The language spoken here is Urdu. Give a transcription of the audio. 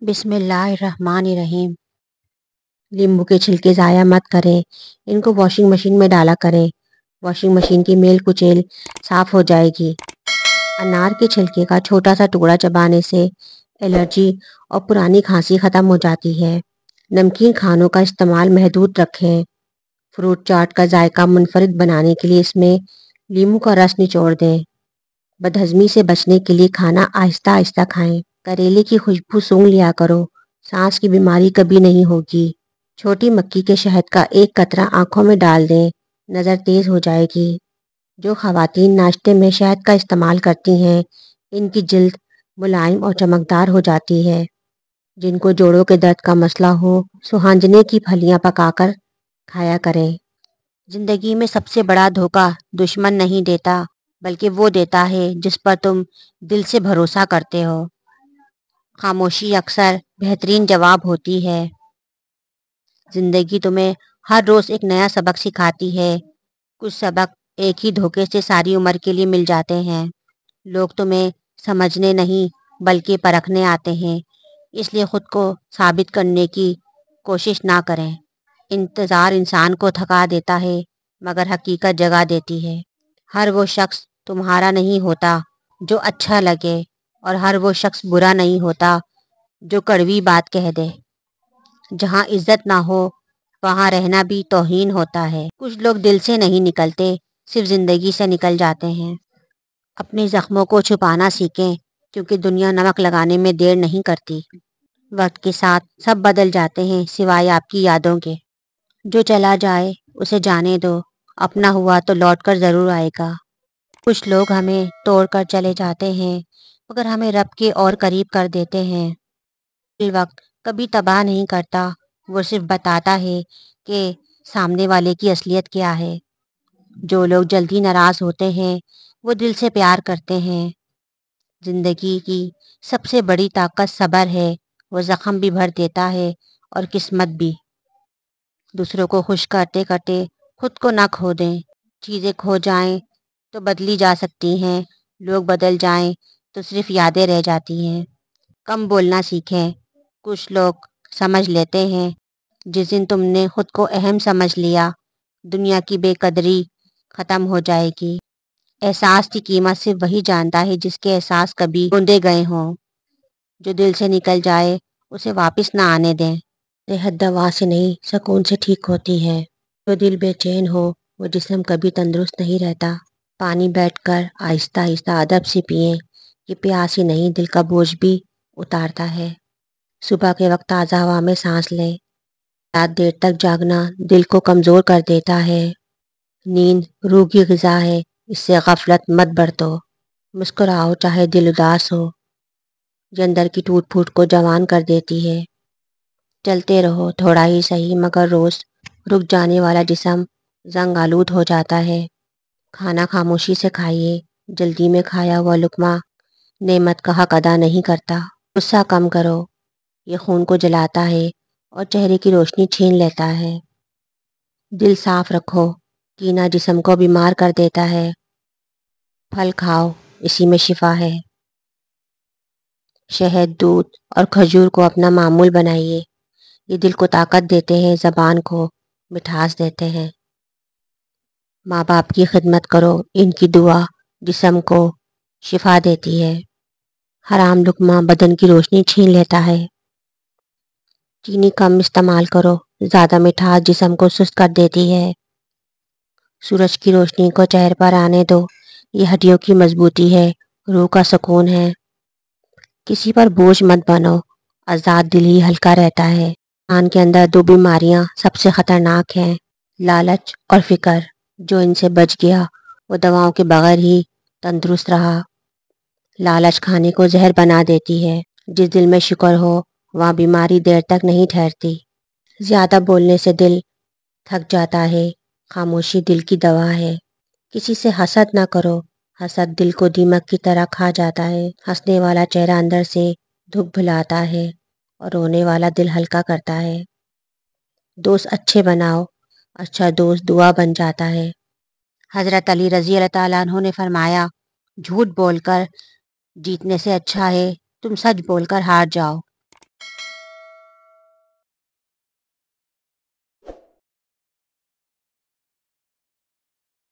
بسم اللہ الرحمن الرحیم۔ لیمبو کے چھلکے ضائع مت کریں، ان کو واشنگ مشین میں ڈالا کریں۔ واشنگ مشین کی میل کچیل صاف ہو جائے گی۔ انار کے چھلکے کا چھوٹا سا ٹکڑا چبانے سے الرجی اور پرانی کھانسی ختم ہو جاتی ہے۔ نمکین کھانوں کا استعمال محدود رکھیں۔ فروٹ چاٹ کا ذائقہ منفرد بنانے کے لیے اس میں لیمو کا رس نچوڑ دیں۔ بدہضمی سے بچنے کے لیے کھانا آہستہ آہستہ کھائیں۔ کریلے کی خوشبو سونگھ لیا کرو، سانس کی بیماری کبھی نہیں ہوگی۔ چھوٹی مکی کے شہد کا ایک قطرہ آنکھوں میں ڈال دیں، نظر تیز ہو جائے گی۔ جو خواتین ناشتے میں شہد کا استعمال کرتی ہیں ان کی جلد ملائم اور چمکدار ہو جاتی ہے۔ جن کو جوڑوں کے درد کا مسئلہ ہو سوہانجنے کی پھلیاں پکا کر کھایا کریں۔ زندگی میں سب سے بڑا دھوکہ دشمن نہیں دیتا بلکہ وہ دیتا ہے جس پر تم دل سے بھروسہ کرتے ہو۔ خاموشی اکثر بہترین جواب ہوتی ہے۔ زندگی تمہیں ہر روز ایک نیا سبق سکھاتی ہے۔ کچھ سبق ایک ہی دھوکے سے ساری عمر کے لیے مل جاتے ہیں۔ لوگ تمہیں سمجھنے نہیں بلکہ پرکھنے آتے ہیں، اس لیے خود کو ثابت کرنے کی کوشش نہ کریں۔ انتظار انسان کو تھکا دیتا ہے مگر حقیقت جگا دیتی ہے۔ ہر وہ شخص تمہارا نہیں ہوتا جو اچھا لگے اور ہر وہ شخص برا نہیں ہوتا جو کڑوی بات کہہ دے۔ جہاں عزت نہ ہو وہاں رہنا بھی توہین ہوتا ہے۔ کچھ لوگ دل سے نہیں نکلتے، صرف زندگی سے نکل جاتے ہیں۔ اپنے زخموں کو چھپانا سیکھیں کیونکہ دنیا نمک لگانے میں دیر نہیں کرتی۔ وقت کے ساتھ سب بدل جاتے ہیں سوائے آپ کی یادوں کے۔ جو چلا جائے اسے جانے دو، اپنا ہوا تو لوٹ کر ضرور آئے گا۔ کچھ لوگ ہمیں توڑ کر چلے جاتے ہیں مگر ہمیں رب کے اور قریب کر دیتے ہیں۔ وقت کبھی تباہ نہیں کرتا، وہ صرف بتاتا ہے کہ سامنے والے کی اصلیت کیا ہے۔ جو لوگ جلدی ناراض ہوتے ہیں وہ دل سے پیار کرتے ہیں۔ زندگی کی سب سے بڑی طاقت صبر ہے، وہ زخم بھی بھر دیتا ہے اور قسمت بھی۔ دوسروں کو خوش کرتے کرتے خود کو نہ کھو دیں۔ چیزیں کھو جائیں تو بدلی جا سکتی ہیں، لوگ بدل جائیں تو صرف یادیں رہ جاتی ہیں۔ کم بولنا سیکھیں، کچھ لوگ سمجھ لیتے ہیں جس دن تم نے خود کو اہم سمجھ لیا دنیا کی بے قدری ختم ہو جائے گی۔ احساس کی قیمت صرف وہی جانتا ہے جس کے احساس کبھی گوندے گئے ہوں۔ جو دل سے نکل جائے اسے واپس نہ آنے دیں۔ صحت دوا سے نہیں سکون سے ٹھیک ہوتی ہے۔ جو دل بے چین ہو وہ جسم کبھی تندرست نہیں رہتا۔ پانی بیٹھ کر آہستہ آہستہ ادب سے پئیں، یہ پیاس ہی نہیں دل کا بوجھ بھی اتارتا ہے۔ صبح کے وقت تازہ ہوا میں سانس لیں۔ رات دیر تک جاگنا دل کو کمزور کر دیتا ہے۔ نیند روح کی غذا ہے، اس سے غفلت مت برتو۔ مسکراؤ چاہے دل اداس ہو، یہ اندر کی ٹوٹ پھوٹ کو جوان کر دیتی ہے۔ چلتے رہو تھوڑا ہی صحیح مگر روز رک جانے والا جسم زنگ آلود ہو جاتا ہے۔ کھانا خاموشی سے کھائیے، جلدی میں کھایا ہوا لقمہ نعمت کا حق ادا نہیں کرتا۔ غصہ کم کرو، یہ خون کو جلاتا ہے اور چہرے کی روشنی چھین لیتا ہے۔ دل صاف رکھو، کینہ جسم کو بیمار کر دیتا ہے۔ پھل کھاؤ، اسی میں شفا ہے۔ شہد، دودھ اور کھجور کو اپنا معمول بنائیے، یہ دل کو طاقت دیتے ہیں، زبان کو مٹھاس دیتے ہیں۔ ماں باپ کی خدمت کرو، ان کی دعا جسم کو شفا دیتی ہے۔ حرام لقمہ بدن کی روشنی چھین لیتا ہے۔ چینی کم استعمال کرو، زیادہ مٹھاس جسم کو سست کر دیتی ہے۔ سورج کی روشنی کو چہرے پر آنے دو، یہ ہڈیوں کی مضبوطی ہے، روح کا سکون ہے۔ کسی پر بوجھ مت بنو، آزاد دل ہی ہلکا رہتا ہے۔ انسان کے اندر دو بیماریاں سب سے خطرناک ہیں، لالچ اور فکر۔ جو ان سے بچ گیا وہ دواؤں کے بغیر ہی تندرست رہا۔ لالچ کھانے کو زہر بنا دیتی ہے۔ جس دل میں شکر ہو وہاں بیماری دیر تک نہیں ٹھہرتی۔ زیادہ بولنے سے دل تھک جاتا ہے، خاموشی دل کی دوا ہے۔ کسی سے حسد نہ کرو، حسد دل کو دیمک کی طرح کھا جاتا ہے۔ ہنسنے والا چہرہ اندر سے دکھ بھلاتا ہے اور رونے والا دل ہلکا کرتا ہے۔ دوست اچھے بناؤ، اچھا دوست دعا بن جاتا ہے۔ حضرت علی رضی اللہ تعالیٰ عنہ نے فرمایا، جھوٹ بول کر جیتنے سے اچھا ہے تم سچ بول کر ہار جاؤ۔